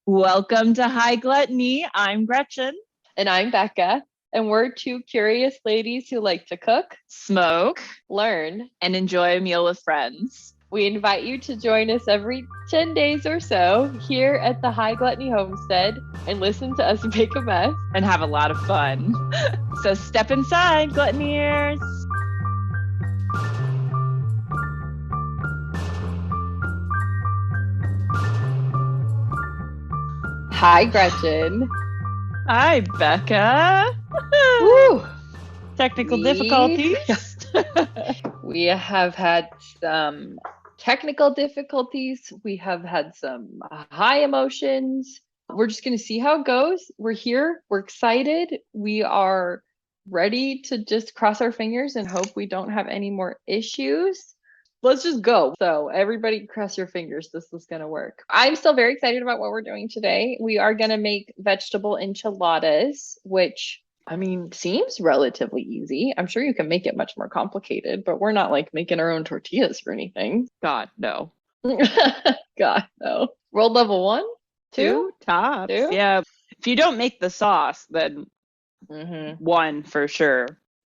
Welcome to High Gluttony. I'm Gretchen. And I'm Becca, and we're two curious ladies who like to cook, Smoke, learn, and enjoy a meal with friends. We invite you to join us every 10 days or so here at the High Gluttony Homestead and listen to us make a mess and have a lot of fun. So step inside, Gluttoneers. Hi, Gretchen. Hi, Becca. Woo. Technical difficulties. We have had some technical difficulties. We have had some high emotions. We're just going to see how it goes. We're here. We're excited. We are ready to just cross our fingers and hope we don't have any more issues. Let's just go. So everybody cross your fingers. This is going to work. I'm still very excited about what we're doing today. We are going to make vegetable enchiladas, which seems relatively easy. I'm sure you can make it much more complicated, but we're not like making our own tortillas or anything. God, no. God, no. World level 1? 2? Tops. 2? Yeah. If you don't make the sauce, then 1 for sure.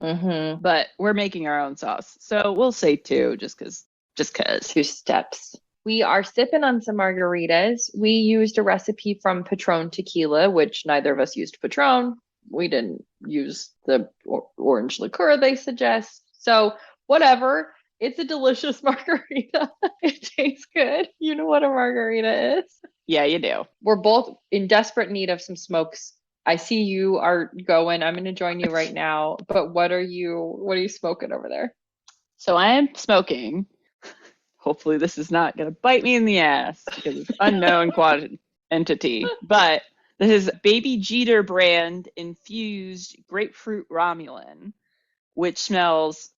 But we're making our own sauce. So we'll say 2 just cause. 2 steps. We are sipping on some margaritas. We used a recipe from Patron tequila, which neither of us used Patron. We didn't use the orange liqueur they suggest. So whatever. It's a delicious margarita. It tastes good. You know what a margarita is? Yeah, you do. We're both in desperate need of some smokes. I see you are going. I'm going to join you right now. But what are you smoking over there? So I am smoking. Hopefully this is not going to bite me in the ass because it's unknown entity. But this is Baby Jeter brand infused grapefruit Romulan, which smells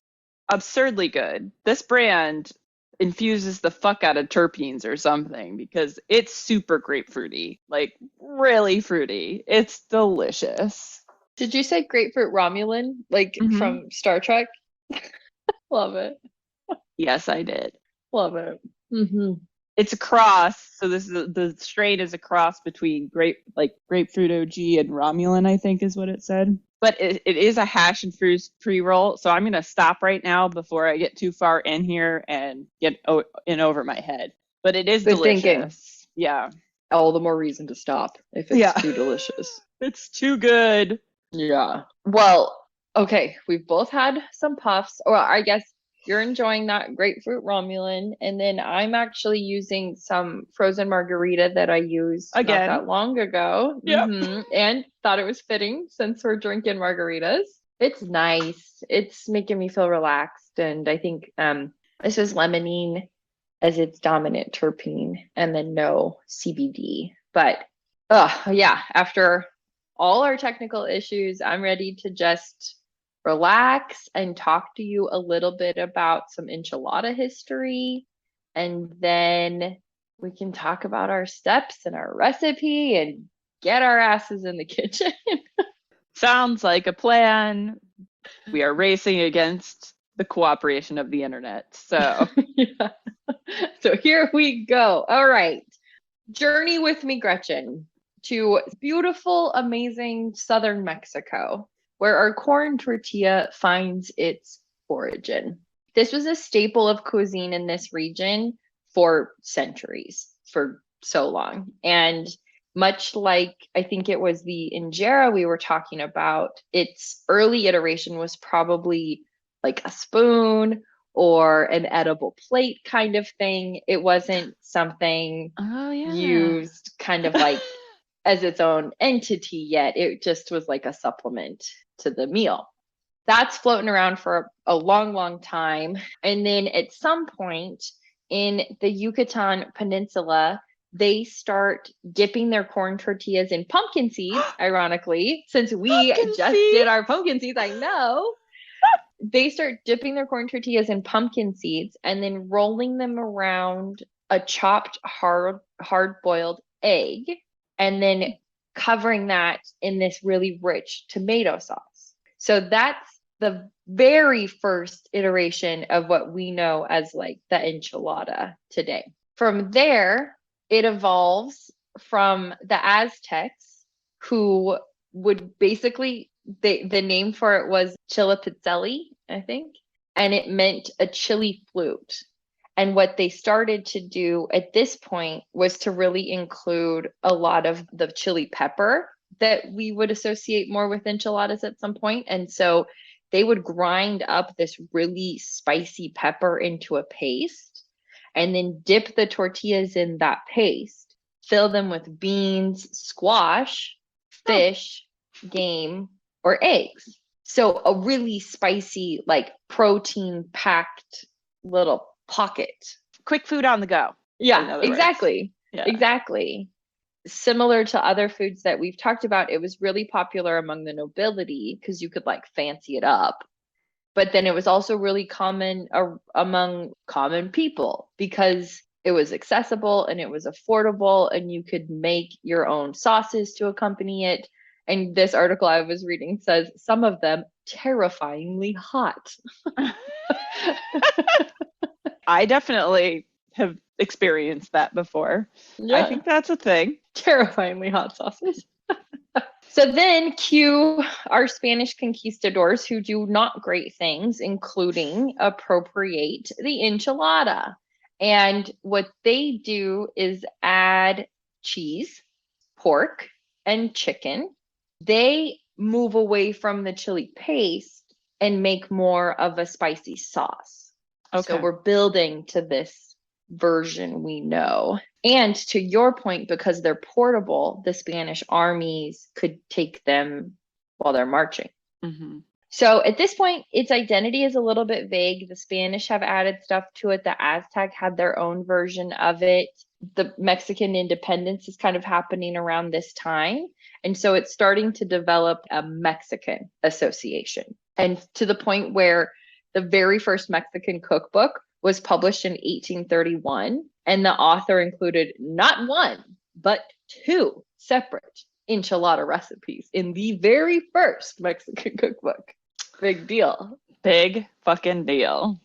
absurdly good. This brand infuses the fuck out of terpenes or something because it's super grapefruity, like really fruity. It's delicious. Did you say grapefruit Romulan, like from Star Trek? Love it. Yes, I did. Love it. It's a cross. So the strain is a cross between grapefruit OG and Romulan, I think is what it said. But it is a hash infused pre-roll. So I'm going to stop right now before I get too far in here and get in over my head. But it is delicious. Thinking. Yeah. All the more reason to stop if it's too delicious. It's too good. Yeah. Well, okay. We've both had some puffs. Or I guess you're enjoying that grapefruit Romulan. And then I'm actually using some frozen margarita that I used not that long ago. Yep. And thought it was fitting since we're drinking margaritas. It's nice. It's making me feel relaxed. And I think this is limonene as its dominant terpene and then no CBD. But after all our technical issues, I'm ready to just relax and talk to you a little bit about some enchilada history. And then we can talk about our steps and our recipe and get our asses in the kitchen. Sounds like a plan. We are racing against the cooperation of the internet. So, So here we go. All right. Journey with me, Gretchen, to beautiful, amazing southern Mexico, where our corn tortilla finds its origin. This was a staple of cuisine in this region for centuries, for so long. And much like I think it was the injera we were talking about, its early iteration was probably like a spoon or an edible plate kind of thing. It wasn't something used kind of like as its own entity yet. It just was like a supplement to the meal. That's floating around for a long, long time. And then at some point in the Yucatan Peninsula, they start dipping their corn tortillas in pumpkin seeds, ironically, since we did our pumpkin seeds, I know. They start dipping their corn tortillas in pumpkin seeds and then rolling them around a chopped hard-boiled egg and then covering that in this really rich tomato sauce. So that's the very first iteration of what we know as like the enchilada today. From there, it evolves from the Aztecs, who would basically, the name for it was chilipitzeli, I think, and it meant a chili flute. And what they started to do at this point was to really include a lot of the chili pepper that we would associate more with enchiladas at some point. And so they would grind up this really spicy pepper into a paste and then dip the tortillas in that paste, fill them with beans, squash, fish, game, or eggs. So a really spicy, like protein packed little pocket. Quick food on the go. Yeah, exactly. Yeah. Exactly. Similar to other foods that we've talked about, it was really popular among the nobility because you could like fancy it up. But then it was also really common among common people because it was accessible and it was affordable and you could make your own sauces to accompany it. And this article I was reading says some of them terrifyingly hot. I definitely have experienced that before. Yeah. I think that's a thing. Terrifyingly hot sauces. So then cue our Spanish conquistadors who do not great things, including appropriate the enchilada. And what they do is add cheese, pork, and chicken. They move away from the chili paste and make more of a spicy sauce. Okay. So we're building to this version we know. And to your point, because they're portable, the Spanish armies could take them while they're marching. Mm-hmm. So at this point, its identity is a little bit vague. The Spanish have added stuff to it. The Aztec had their own version of it. The Mexican independence is kind of happening around this time. And so it's starting to develop a Mexican association. And to the point where the very first Mexican cookbook was published in 1831, and the author included not one, but two separate enchilada recipes in the very first Mexican cookbook. Big deal. Big fucking deal.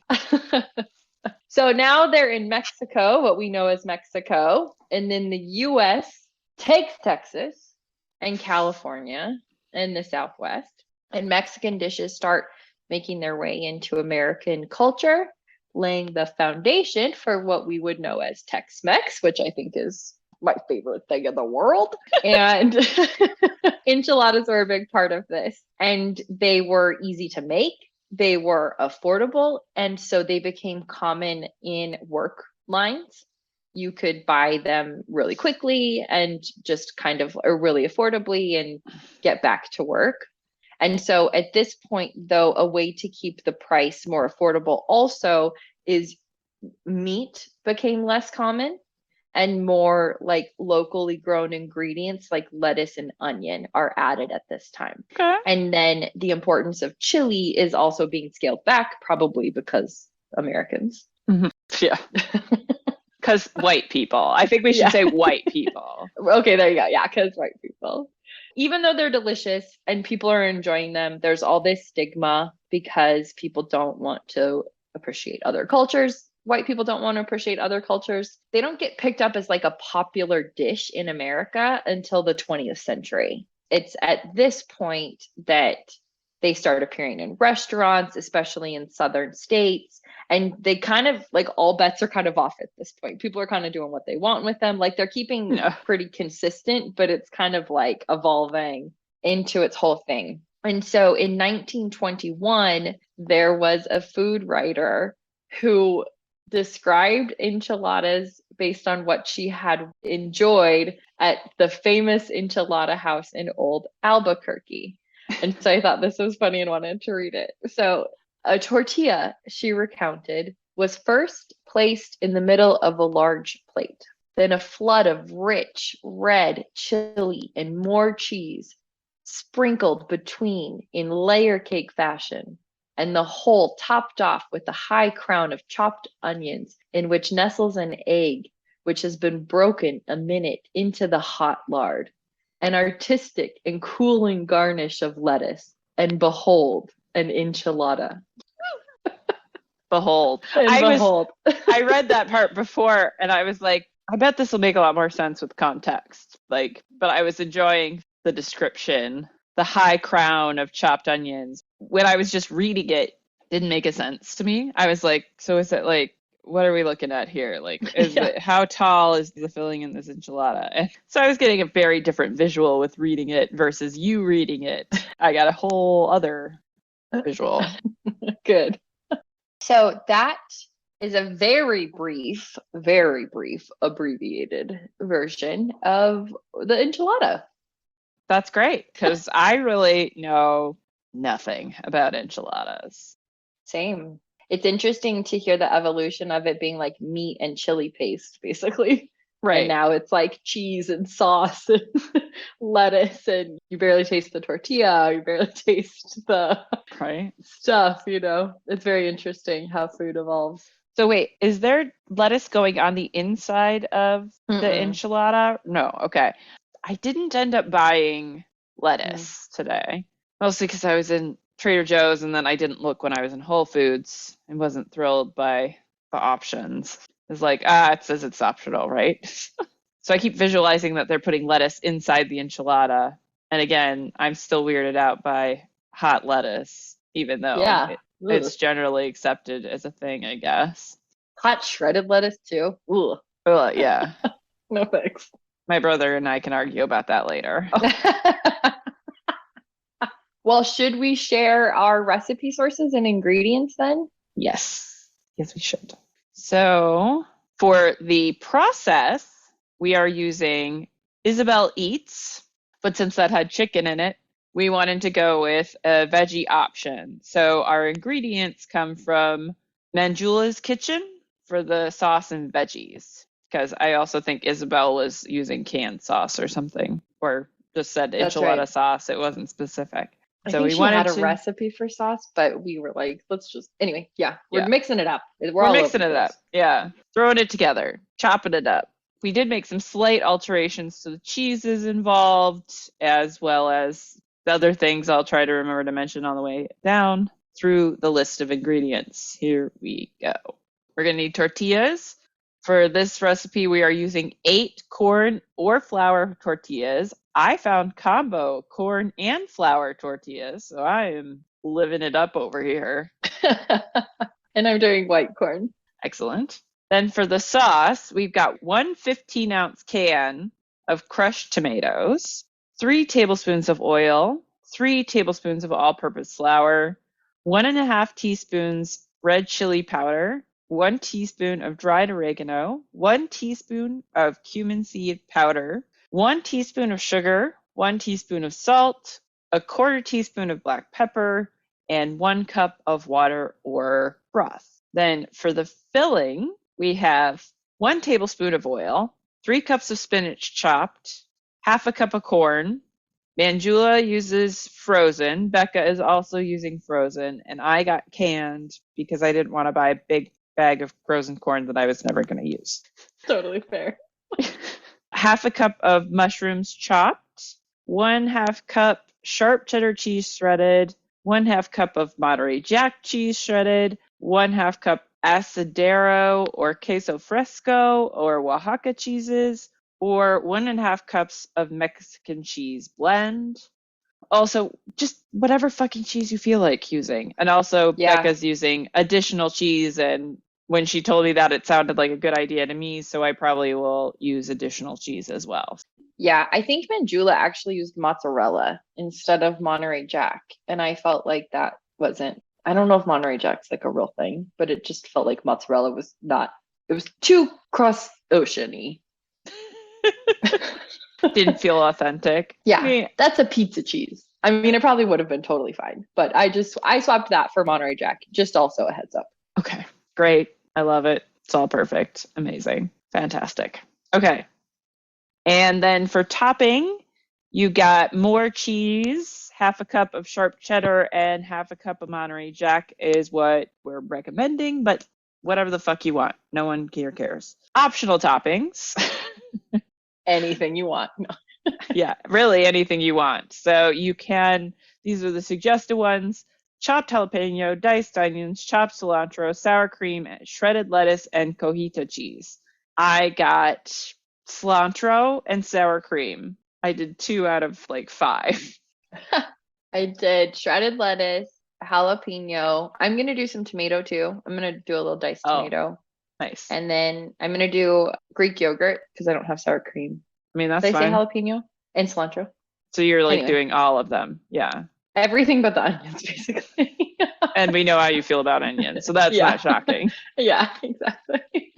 So now they're in Mexico, what we know as Mexico, and then the US takes Texas and California and the Southwest, and Mexican dishes start making their way into American culture, laying the foundation for what we would know as Tex-Mex, which I think is my favorite thing in the world. And enchiladas were a big part of this. And they were easy to make. They were affordable. And so they became common in work lines. You could buy them really quickly and just kind of, or really affordably, and get back to work. And so at this point, though, a way to keep the price more affordable also is meat became less common and more like locally grown ingredients like lettuce and onion are added at this time. Okay. And then the importance of chili is also being scaled back, probably because Americans. Mm-hmm. Yeah. Because white people. I think we should say white people. Okay, there you go. Yeah, because white people. Even though they're delicious and people are enjoying them, there's all this stigma because people don't want to appreciate other cultures. White people don't want to appreciate other cultures. They don't get picked up as like a popular dish in America until the 20th century. It's at this point that they start appearing in restaurants, especially in southern states. And they kind of like all bets are kind of off at this point. People are kind of doing what they want with them. Like they're keeping pretty consistent, but it's kind of like evolving into its whole thing. And so in 1921, there was a food writer who described enchiladas based on what she had enjoyed at the famous enchilada house in Old Albuquerque. And so I thought this was funny and wanted to read it. So a tortilla, she recounted, was first placed in the middle of a large plate. Then a flood of rich red chili and more cheese sprinkled between in layer cake fashion, and the whole topped off with a high crown of chopped onions in which nestles an egg, which has been broken a minute into the hot lard. An artistic and cooling garnish of lettuce, and behold, an enchilada. Behold. I read that part before and I was like, I bet this will make a lot more sense with context. Like, but I was enjoying the description, the high crown of chopped onions. When I was just reading it, didn't make a sense to me. I was like, so is it like, what are we looking at here? Like, is Yeah. it, how tall is the filling in this enchilada? And so I was getting a very different visual with reading it versus you reading it. I got a whole other visual. Good. So that is a very brief, abbreviated version of the enchilada. That's great because I really know nothing about enchiladas. Same. It's interesting to hear the evolution of it being like meat and chili paste, basically. Right. And now it's like cheese and sauce and lettuce, and you barely taste the tortilla, you barely taste the Right. stuff, you know? It's very interesting how food evolves. So wait, is there lettuce going on the inside of the Mm-mm. enchilada? No. Okay. I didn't end up buying lettuce today, mostly because I was in Trader Joe's and then I didn't look when I was in Whole Foods and wasn't thrilled by the options. It's like, it says it's optional, right? So I keep visualizing that they're putting lettuce inside the enchilada. And again, I'm still weirded out by hot lettuce, even though Yeah. it's generally accepted as a thing, I guess. Hot shredded lettuce too. Ooh. Well, yeah. No thanks. My brother and I can argue about that later. Well, should we share our recipe sources and ingredients then? Yes. Yes, we should. So for the process, we are using Isabel Eats, but since that had chicken in it, we wanted to go with a veggie option. So our ingredients come from Manjula's Kitchen for the sauce and veggies, because I also think Isabel was using canned sauce or something, or just said enchilada sauce. It wasn't specific. I So think we she wanted had a to recipe for sauce, but we were like, let's just anyway. Yeah, we're mixing it up. We're We're all mixing over it the up. place. Yeah. Throwing it together, chopping it up. We did make some slight alterations to the cheeses involved, as well as the other things I'll try to remember to mention on the way down through the list of ingredients. Here we go. We're going to need tortillas. For this recipe, we are using 8 corn or flour tortillas. I found combo corn and flour tortillas, so I am living it up over here. And I'm doing white corn. Excellent. Then for the sauce, we've got 1 15-ounce can of crushed tomatoes, 3 tablespoons of oil, 3 tablespoons of all-purpose flour, 1.5 teaspoons red chili powder, 1 teaspoon of dried oregano, 1 teaspoon of cumin seed powder, 1 teaspoon of sugar, 1 teaspoon of salt, 1/4 teaspoon of black pepper, and 1 cup of water or broth. Then for the filling, we have 1 tablespoon of oil, 3 cups of spinach chopped, half a cup of corn. Manjula uses frozen. Becca is also using frozen. And I got canned because I didn't want to buy a big bag of frozen corn that I was never going to use. Totally fair. Half a cup of mushrooms chopped, 1/2 cup sharp cheddar cheese shredded, 1/2 cup of Monterey Jack cheese shredded, 1/2 cup asadero or queso fresco or Oaxaca cheeses, or 1.5 cups of Mexican cheese blend. Also, just whatever fucking cheese you feel like using. And also, Becca's using additional cheese, and when she told me that, it sounded like a good idea to me, so I probably will use additional cheese as well. Yeah, I think Manjula actually used mozzarella instead of Monterey Jack, and I felt like that wasn't, I don't know if Monterey Jack's like a real thing, but it just felt like mozzarella was not, it was too cross-ocean-y. Didn't feel authentic. Yeah, that's a pizza cheese. I mean, it probably would have been totally fine, but I swapped that for Monterey Jack. Just also a heads up. Okay, great. I love it. It's all perfect. Amazing. Fantastic. Okay. And then for topping, you got more cheese, half a cup of sharp cheddar, and half a cup of Monterey Jack is what we're recommending, but whatever the fuck you want. No one here cares. Optional toppings. Anything you want. No. Yeah, really anything you want. So you can, these are the suggested ones: chopped jalapeno, diced onions, chopped cilantro, sour cream, shredded lettuce, and cojita cheese. I got cilantro and sour cream. I did 2 out of like 5. I did shredded lettuce, jalapeno. I'm gonna do some tomato too. I'm gonna do a little diced Oh, tomato. nice. And then I'm gonna do Greek yogurt because I don't have sour cream. I mean, Did that's I say fine. jalapeno? And cilantro. So you're like Anyway, doing all of them. Yeah. everything but the onions, basically. And we know how you feel about onions, so that's Yeah. not shocking. Yeah, exactly.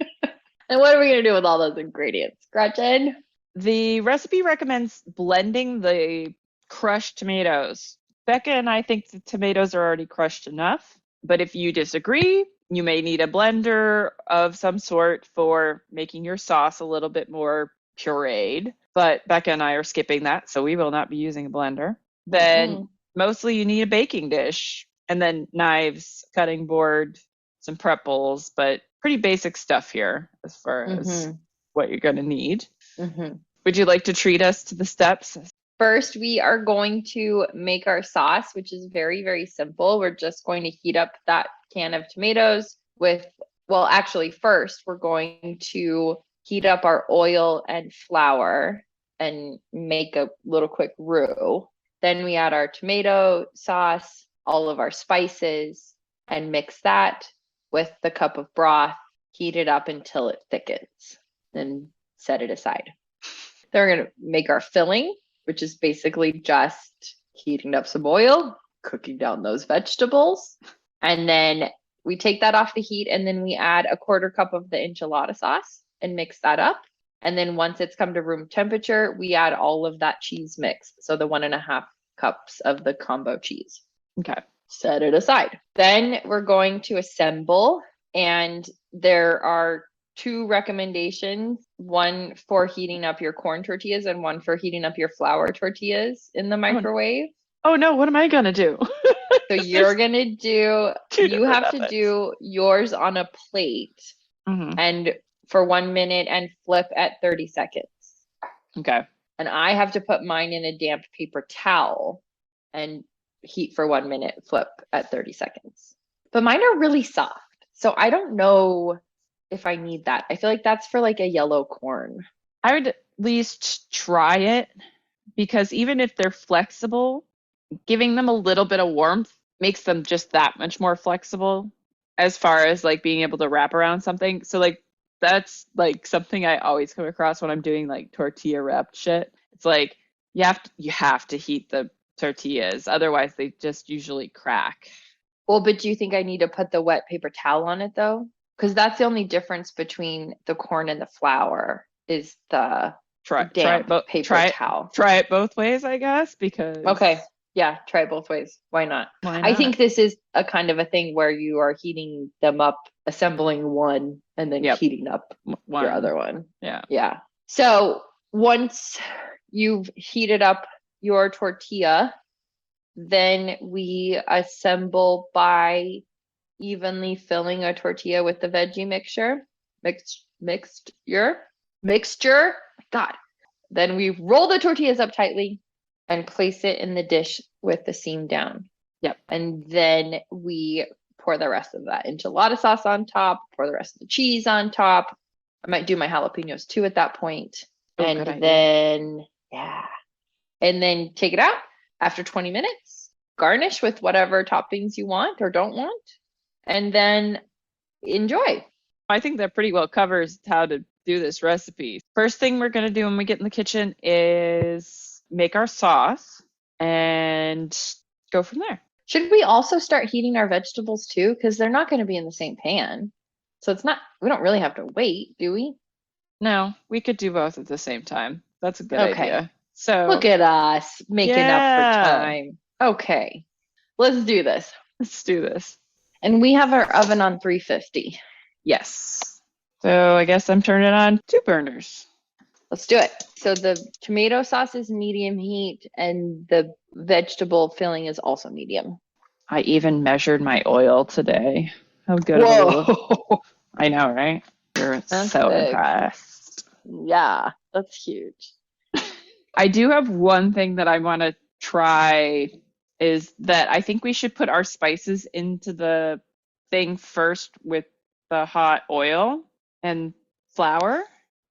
And what are we gonna do with all those ingredients, Gretchen? The recipe recommends blending the crushed tomatoes. Becca and I think the tomatoes are already crushed enough, but if you disagree, you may need a blender of some sort for making your sauce a little bit more pureed. But Becca and I are skipping that, so we will not be using a blender. Then mostly you need a baking dish and then knives, cutting board, some prep bowls, but pretty basic stuff here as far as what you're going to need. Would you like to treat us to the steps? First, we are going to make our sauce, which is very, very simple. We're just going to heat up that can of tomatoes with, well, actually, first, we're going to heat up our oil and flour and make a little quick roux. Then we add our tomato sauce, all of our spices, and mix that with the cup of broth, heat it up until it thickens, then set it aside. Then we're going to make our filling, which is basically just heating up some oil, cooking down those vegetables. And then we take that off the heat and then we add a 1/4 cup of the enchilada sauce and mix that up. And then once it's come to room temperature, we add all of that cheese mix. So the 1.5 cups of the combo cheese. Okay. Set it aside. Then we're going to assemble, and there are 2 recommendations, one for heating up your corn tortillas and one for heating up your flour tortillas in the microwave. Oh no, what am I gonna do? So you're gonna do, you have to methods. do yours on a plate and for 1 minute and flip at 30 seconds. Okay. And I have to put mine in a damp paper towel and heat for 1 minute, flip at 30 seconds. But mine are really soft. So I don't know if I need that. I feel like that's for like a yellow corn. I would at least try it because even if they're flexible, giving them a little bit of warmth makes them just that much more flexible as far as like being able to wrap around something. So like that's like something I always come across when I'm doing like tortilla wrapped shit. It's like you have to heat the tortillas, otherwise they just usually crack. Well, but do you think I need to put the wet paper towel on it though? Because that's the only difference between the corn and the flour is the damp paper towel. Try it both ways, I guess, because okay. Yeah, try it both ways. Why not? I think this is a kind of a thing where you are heating them up, assembling one, and then heating up your other one. Yeah. Yeah. So once you've heated up your tortilla, then we assemble by evenly filling a tortilla with the veggie mixture. God. Then we roll the tortillas up tightly and place it in the dish with the seam down. Yep. And then we pour the rest of that enchilada sauce on top, pour the rest of the cheese on top. I might do my jalapenos too at that point. And then, and then take it out after 20 minutes, garnish with whatever toppings you want or don't want, and then enjoy. I think that pretty well covers how to do this recipe. First thing we're going to do when we get in the kitchen is make our sauce and go from there. Should we also start heating our vegetables too? Because they're not going to be in the same pan. So we don't really have to wait, do we? No, we could do both at the same time. That's a good idea. So look at us making up for time. Okay, let's do this. Let's do this. And we have our oven on 350. Yes. So I guess I'm turning on 2 burners. Let's do it. So the tomato sauce is medium heat and the vegetable filling is also medium. I even measured my oil today. How good. Whoa. I know, right? You're so big. Impressed. Yeah, that's huge. I do have one thing that I want to try is that I think we should put our spices into the thing first with the hot oil and flour.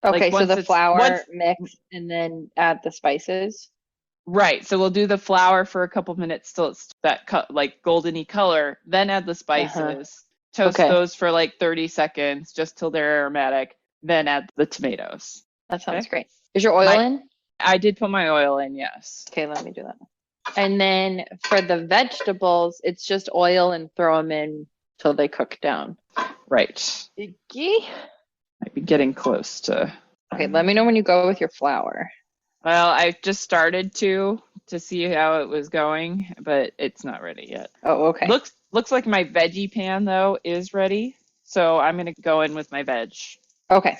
Okay, Like so the once flour mix and then add the spices. right. So we'll do the flour for a couple minutes till it's that like goldeny color. Then add the Uh-huh. spices. Toast Okay, those for like 30 seconds just till they're aromatic. Then add the tomatoes. that sounds Okay. great. Is your oil in? I did put my oil in, yes. Okay, let me do that. And then for the vegetables, it's just oil and throw them in till they cook down. Right. Icky. Might be getting close to. Okay, let me know when you go with your flour. Well, I just started to see how it was going, but it's not ready yet. Oh, okay. Looks like my veggie pan though is ready, so I'm gonna go in with my veg. Okay.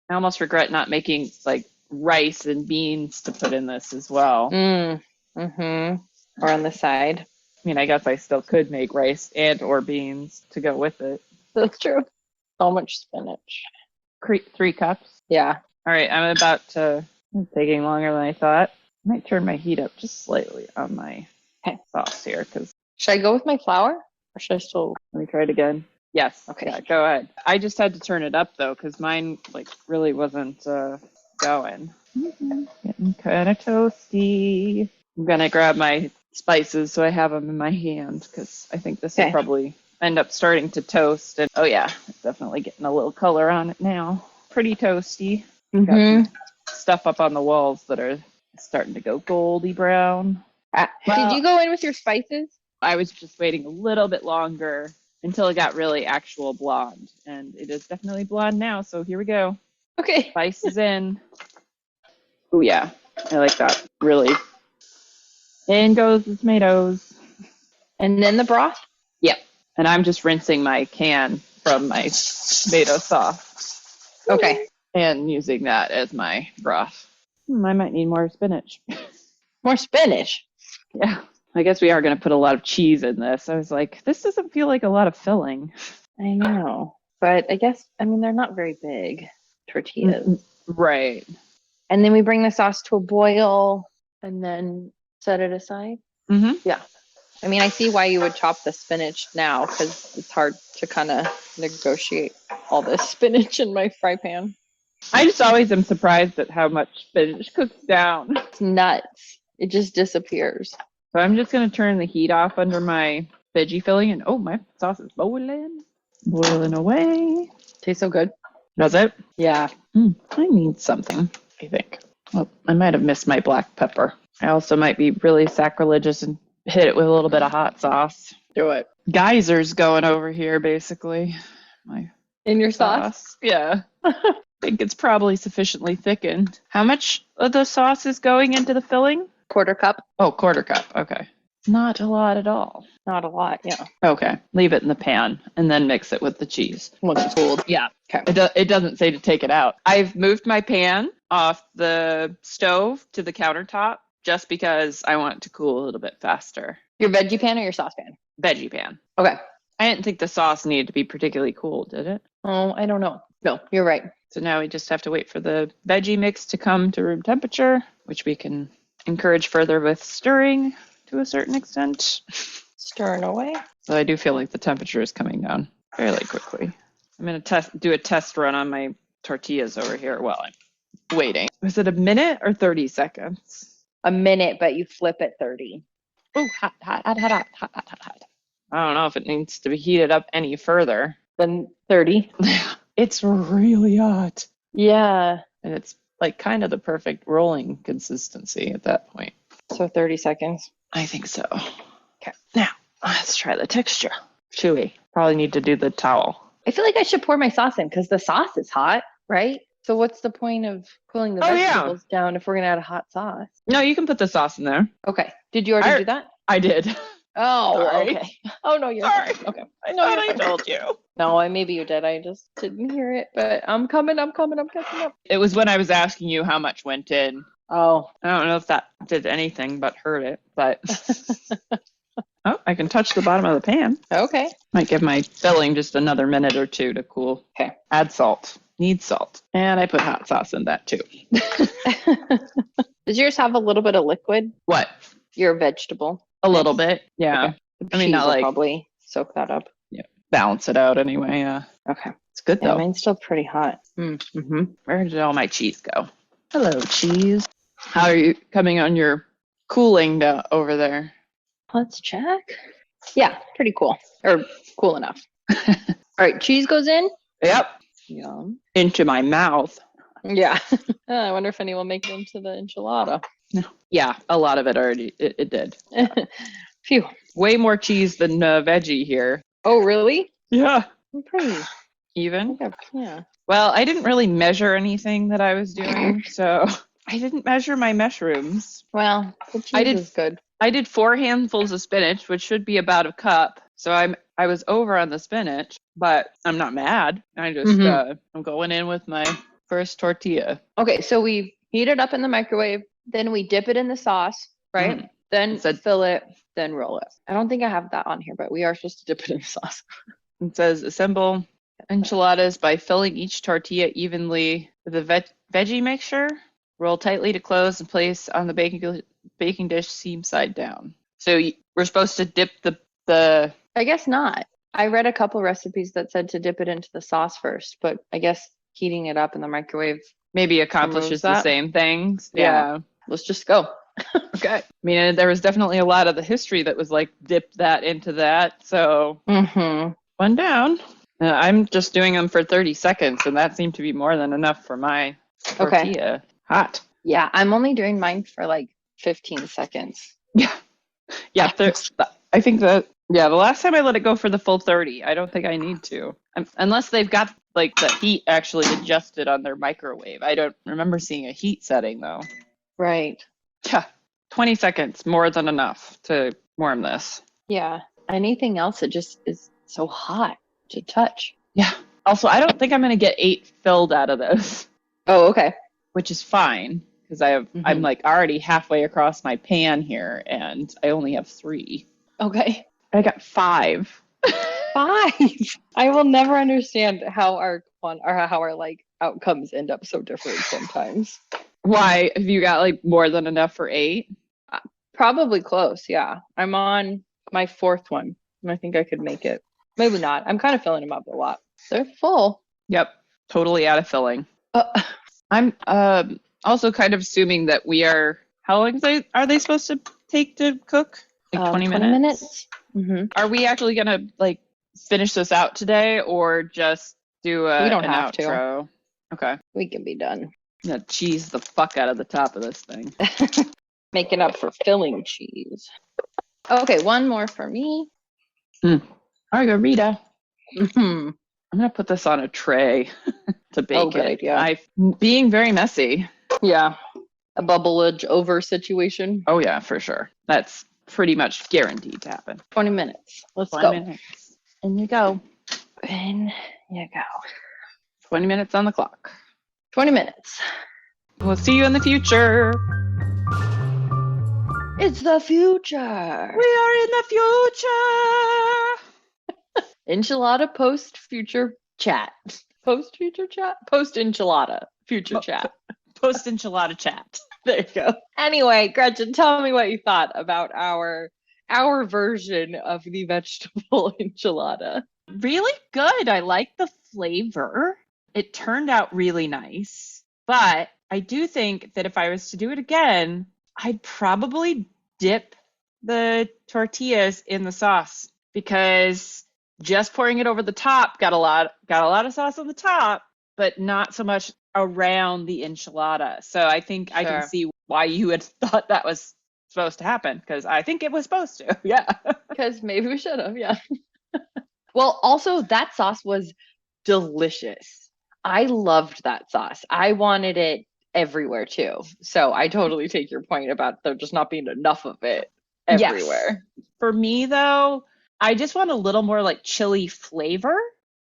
I almost regret not making like rice and beans to put in this as well. Or on the side. I mean, I guess I still could make rice and or beans to go with it. That's true. So much spinach. 3 cups. Yeah. All right, I'm about to. It's taking longer than I thought. I might turn my heat up just slightly on my sauce here, because. Should I go with my flour or should I still? Let me try it again. Yes. Okay. Yeah, go ahead. I just had to turn it up though, because mine like really wasn't going. Getting kind of toasty. I'm gonna grab my spices so I have them in my hand, because I think this will probably end up starting to toast. And oh yeah, it's definitely getting a little color on it now. Pretty toasty. Got some stuff up on the walls that are starting to go goldy brown. Did you go in with your spices? I was just waiting a little bit longer until it got really actual blonde, and it is definitely blonde now. So here we go. Okay. Spices in. Oh yeah, I like that. Really. In goes the tomatoes. And then the broth? Yep. And I'm just rinsing my can from my tomato sauce. Okay. And using that as my broth. I might need more spinach. More spinach? Yeah. I guess we are going to put a lot of cheese in this. I was like, this doesn't feel like a lot of filling. I know. But I guess, I mean, they're not very big tortillas. Right. And then we bring the sauce to a boil and then set it aside. Mm-hmm. Yeah. I mean, I see why you would chop the spinach now, because it's hard to kind of negotiate all this spinach in my fry pan. I just always am surprised at how much spinach cooks down. It's nuts. It just disappears. So I'm just going to turn the heat off under my veggie filling, and oh, my sauce is boiling away. Tastes so good. Does it? Yeah. I need something, I think. Well, I might have missed my black pepper. I also might be really sacrilegious and hit it with a little bit of hot sauce. Do it. Geysers going over here, basically. My in your sauce? Yeah. I think it's probably sufficiently thickened. How much of the sauce is going into the filling? 1/4 cup. Oh, 1/4 cup. Okay. Not a lot at all. Not a lot, yeah. Okay. Leave it in the pan and then mix it with the cheese. Once it's cooled. Yeah. Okay. It doesn't say to take it out. I've moved my pan off the stove to the countertop just because I want it to cool a little bit faster. Your veggie pan or your sauce pan? Veggie pan. Okay. I didn't think the sauce needed to be particularly cool, did it? Oh, I don't know. No, you're right. So now we just have to wait for the veggie mix to come to room temperature, which we can encourage further with stirring to a certain extent. Stirring away. So I do feel like the temperature is coming down fairly quickly. I'm going to do a test run on my tortillas over here while I'm waiting. Was it a minute or 30 seconds? A minute, but you flip at 30. Oh, hot. I don't know if it needs to be heated up any further. Then 30. It's really hot. Yeah. And it's like kind of the perfect rolling consistency at that point. So 30 seconds. I think so. Okay. Now, let's try the texture. Chewy. Probably need to do the towel. I feel like I should pour my sauce in because the sauce is hot, right? So what's the point of cooling the vegetables down if we're going to add a hot sauce? No, you can put the sauce in there. Okay. Did you already do that? I did. Oh, Sorry. okay. Oh, no, you're Sorry. fine. Okay. I know I told you. No, maybe you did. I just didn't hear it, but I'm coming. I'm catching up. It was when I was asking you how much went in. Oh. I don't know if that did anything but hurt it, but oh, I can touch the bottom of the pan. Okay. Might give my filling just another minute or two to cool. Okay. Add salt. Need salt. And I put hot sauce in that too. Does yours have a little bit of liquid? What? Your vegetable? A little bit. Yeah. Okay. I mean, not will like probably soak that up. Yeah. balance it out anyway. Okay. It's good Yeah, though. mine's still pretty hot. Mm-hmm. Where did all my cheese go? Hello, cheese. How are you coming on your cooling over there? Let's check. Yeah, pretty cool. Or cool enough. All right, cheese goes in. Yep. Yum. Into my mouth. Yeah. I wonder if any will make it into the enchilada. Yeah, a lot of it already. It did. Phew. Way more cheese than veggie here. Oh, really? Yeah. I'm pretty. Even? Yeah. Well, I didn't really measure anything that I was doing, so I didn't measure my mushrooms. Well, the cheese is good. I did 4 handfuls of spinach, which should be about a cup. So I was over on the spinach, but I'm not mad. I just I'm going in with my first tortilla. Okay, so we heat it up in the microwave, then we dip it in the sauce, right? Mhm. Then fill it, then roll it. I don't think I have that on here, but we are supposed to dip it in the sauce. It says assemble enchiladas by filling each tortilla evenly with a veggie mixture. Roll tightly to close and place on the baking dish seam side down. So we're supposed to dip the. I guess not. I read a couple recipes that said to dip it into the sauce first, but I guess heating it up in the microwave maybe accomplishes the same things. Yeah. Let's just go. Okay. I mean, there was definitely a lot of the history that was like dip that into that. So one down. I'm just doing them for 30 seconds, and that seemed to be more than enough for my tortilla. Okay. Hot. Yeah, I'm only doing mine for like 15 seconds. Yeah. Yeah. I think that, the last time I let it go for the full 30, I don't think I need to. Unless they've got like the heat actually adjusted on their microwave. I don't remember seeing a heat setting though. Right. Yeah. 20 seconds, more than enough to warm this. Yeah. Anything else, it just is so hot to touch. Yeah. Also, I don't think I'm going to get 8 filled out of this. Oh, okay. Which is fine because I'm like already halfway across my pan here and I only have 3. Okay. I got 5. 5. I will never understand how our like outcomes end up so different sometimes. Why? Have you got like more than enough for 8? Probably close. Yeah. I'm on my 4th one and I think I could make it. Maybe not. I'm kind of filling them up a lot. They're full. Yep. Totally out of filling. I'm also kind of assuming that we are, how long are they supposed to take to cook? Like 20 minutes? 20 minutes. Mm-hmm. Are we actually going to like finish this out today or just do we don't an have outro? To. Okay. We can be done. I'm going to cheese the fuck out of the top of this thing. Making up for filling cheese. Okay, one more for me. Margarita. Mm-hmm. I'm going to put this on a tray to bake good it. idea. Being very messy. Yeah. A bubbleage over situation. Oh, yeah, for sure. That's pretty much guaranteed to happen. 20 minutes. Let's 20 go. minutes. And you go. In you go. 20 minutes on the clock. 20 minutes. We'll see you in the future. It's the future. We are in the future. Enchilada post future chat. Post future chat? Post enchilada future chat. Post enchilada chat. There you go. Anyway, Gretchen, tell me what you thought about our version of the vegetable enchilada. Really good. I like the flavor. It turned out really nice. But I do think that if I was to do it again, I'd probably dip the tortillas in the sauce because just pouring it over the top got a lot of sauce on the top, but not so much around the enchilada. So I think I can see why you had thought that was supposed to happen because I think it was supposed to. Yeah. Because maybe we should have. Yeah. Well, also that sauce was delicious. I loved that sauce. I wanted it everywhere too. So I totally take your point about there just not being enough of it everywhere. Yes. For me though, I just want a little more like chili flavor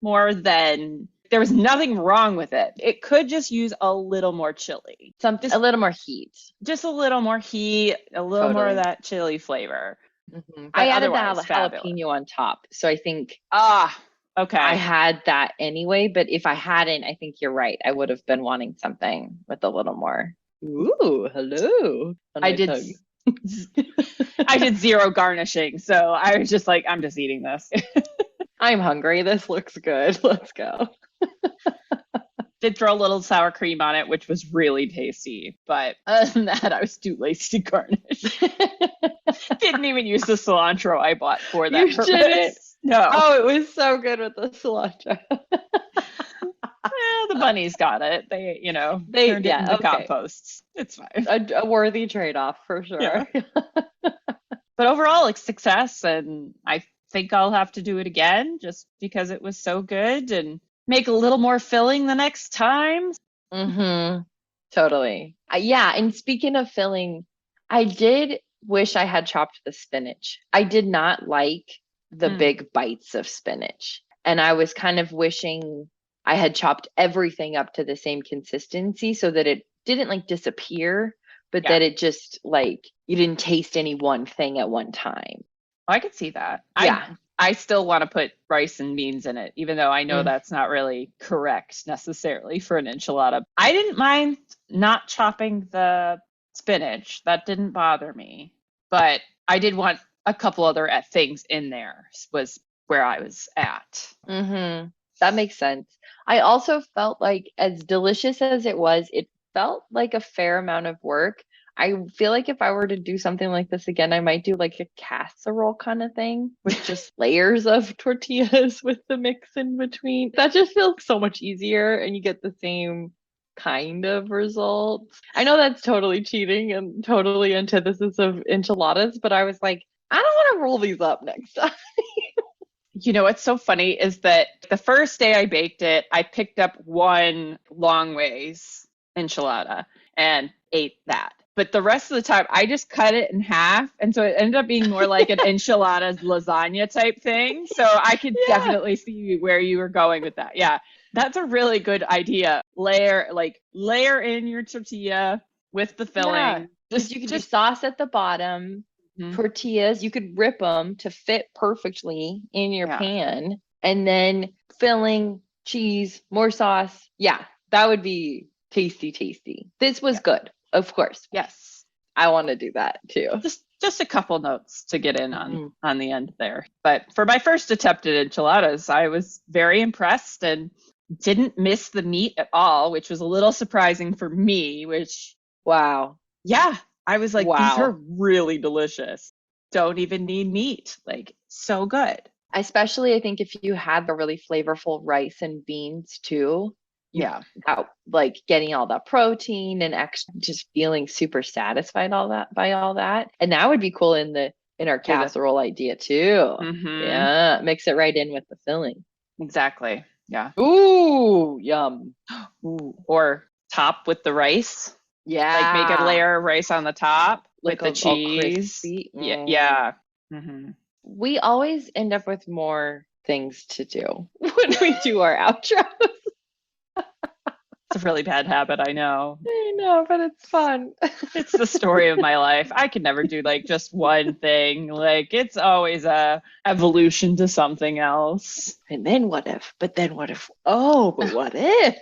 more than there was nothing wrong with it. It could just use a little more chili. A little more heat. Just a little more heat, a little more of that chili flavor. Mm-hmm. I added the jalapeno on top. So I think okay. I had that anyway, but if I hadn't, I think you're right. I would have been wanting something with a little more. Ooh, hello. I did 0 garnishing, so I was just like, I'm just eating this. I'm hungry. This looks good. Let's go. Did throw a little sour cream on it, which was really tasty. But other than that, I was too lazy to garnish. Didn't even use the cilantro I bought for that You purpose. didn't? No. Oh, it was so good with the cilantro. The bunnies got it. They, turned it into okay. composts. It's fine. A worthy trade-off for sure. Yeah. But overall, it's success, and I think I'll have to do it again just because it was so good and make a little more filling the next time. Mm-hmm. Totally. Yeah, and speaking of filling, I did wish I had chopped the spinach. I did not like the big bites of spinach. And I was kind of wishing I had chopped everything up to the same consistency so that it didn't like disappear, but that it just like you didn't taste any one thing at one time. I could see that. Yeah. I still want to put rice and beans in it, even though I know that's not really correct necessarily for an enchilada. I didn't mind not chopping the spinach. That didn't bother me. But I did want a couple other things in there was where I was at. Mm-hmm. That makes sense. I also felt like as delicious as it was, it felt like a fair amount of work. I feel like if I were to do something like this again, I might do like a casserole kind of thing with just layers of tortillas with the mix in between. That just feels so much easier and you get the same kind of results. I know that's totally cheating and totally antithesis of enchiladas, but I was like, I don't want to roll these up next time. You know what's so funny is that the first day I baked it, I picked up one long ways enchilada and ate that. But the rest of the time, I just cut it in half. And so it ended up being more like an enchilada lasagna type thing. So I could definitely see where you were going with that. Yeah, that's a really good idea. Layer in your tortilla with the filling. Yeah, you could just sauce at the bottom. Tortillas, you could rip them to fit perfectly in your pan. And then filling, cheese, more sauce. Yeah, that would be tasty. This was good. Of course. Yes. I want to do that too. Just a couple notes to get in on the end there. But for my first attempt at enchiladas, I was very impressed and didn't miss the meat at all, which was a little surprising for me, wow. Yeah. I was like, these are really delicious. Don't even need meat. Like, so good. Especially, I think if you had the really flavorful rice and beans too. Like getting all that protein and just feeling super satisfied by all that. And that would be cool in our casserole idea too. Yeah, mix it right in with the filling. Exactly. Yeah. Ooh, yum. Ooh. Or top with the rice. Yeah. Like make a layer of rice on the top like with the cheese. Yeah. Mm-hmm. We always end up with more things to do when we do our outros. It's a really bad habit, I know. I know, but it's fun. It's the story of my life. I could never do like just one thing. Like it's always a evolution to something else. And then what if? But then what if? Oh, but what if?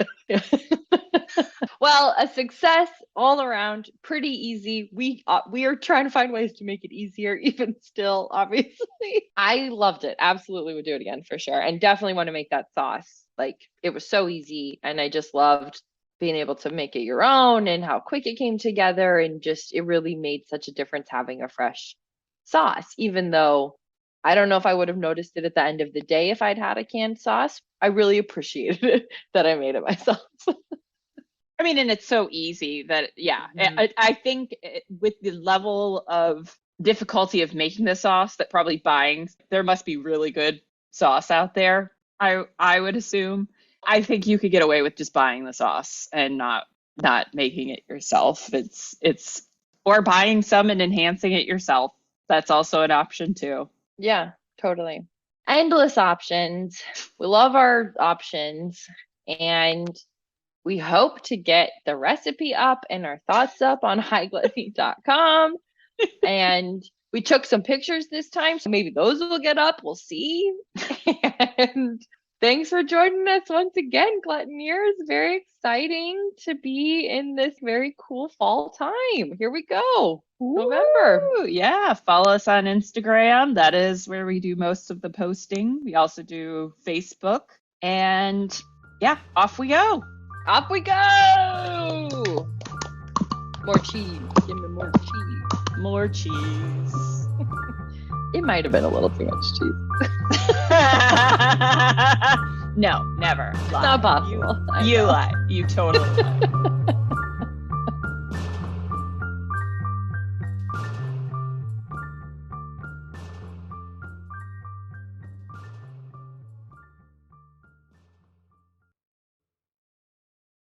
Well, a success all around, pretty easy. We are trying to find ways to make it easier, even still, obviously. I loved it. Absolutely would do it again for sure. And definitely want to make that sauce. Like it was so easy. And I just loved being able to make it your own and how quick it came together. And just, it really made such a difference having a fresh sauce, even though I don't know if I would have noticed it at the end of the day if I'd had a canned sauce. I really appreciated it that I made it myself. I mean, and it's so easy that, I think with the level of difficulty of making the sauce that probably buying, there must be really good sauce out there. I would assume. I think you could get away with just buying the sauce and not making it yourself. It's or buying some and enhancing it yourself. That's also an option too. Yeah, totally. Endless options. We love our options, and we hope to get the recipe up and our thoughts up on highlifting.com. And we took some pictures this time, so maybe those will get up. We'll see. And Thanks for joining us once again, Gluttoniers. Very exciting to be in this very cool fall time. Here we go. November. Woo! Yeah, follow us on Instagram. That is where we do most of the posting. We also do Facebook. And yeah, off we go. Up we go. More cheese. Give me more cheese. More cheese. It might have been a little too much cheese. No, never. Lie. Not possible. You lie. You totally lie.